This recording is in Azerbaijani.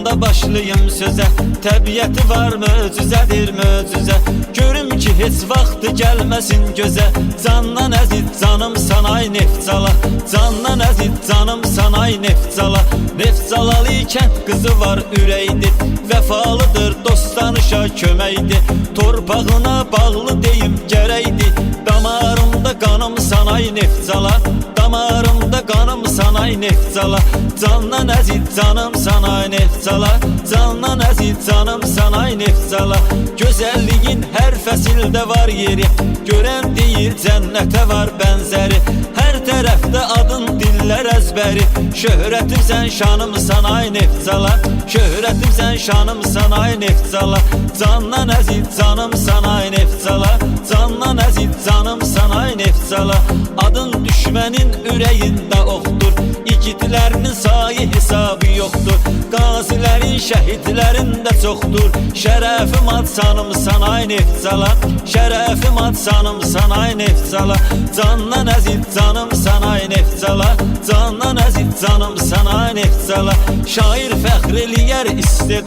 Onda başlayım sözə. Təbiəti var möcüzədir möcüzə. Görüm ki heç vaxt gəlməsin gözə. Candan əziz canım sanay Neftçala. Candan əziz canım sanay Neftçala. Neftçalalı kənd qızı var ürəkdir. Vəfalıdır dostanışa köməkdir. Torpağına bağlı deyim gərəkdir. Damarımda qanım sanay Neftçala. Damarımda qanım sanay Neftçala. Candan əziz canım sanay Neftçala. Candan əziz canım sanay Neftçala. Gözəlliyin hər fəsildə var yeri. Görən deyir cənnətə var bənzəri. Hər tərəfdə adın dillər əzbəri. Şöhrətimsən şanım sanay Neftçala. Şöhrətimsən şanım sanay Neftçala. Candan əziz canım sanay Neftçala. Candan əziz canım sanay Neftçala. Adın düşmənin ürəyində oxdur. İgidlərinin sayı hesabı yoxdur. Qazilərin, şəhidlərin də çoxdur. Şərəfim ad sanım sanay Neftçala. Şərəfim ad sanım sanay Neftçala. Candan əziz canım sanay Neftçala. Candan əziz canım sanay Neftçala. Şair fəxr eləyər istedad.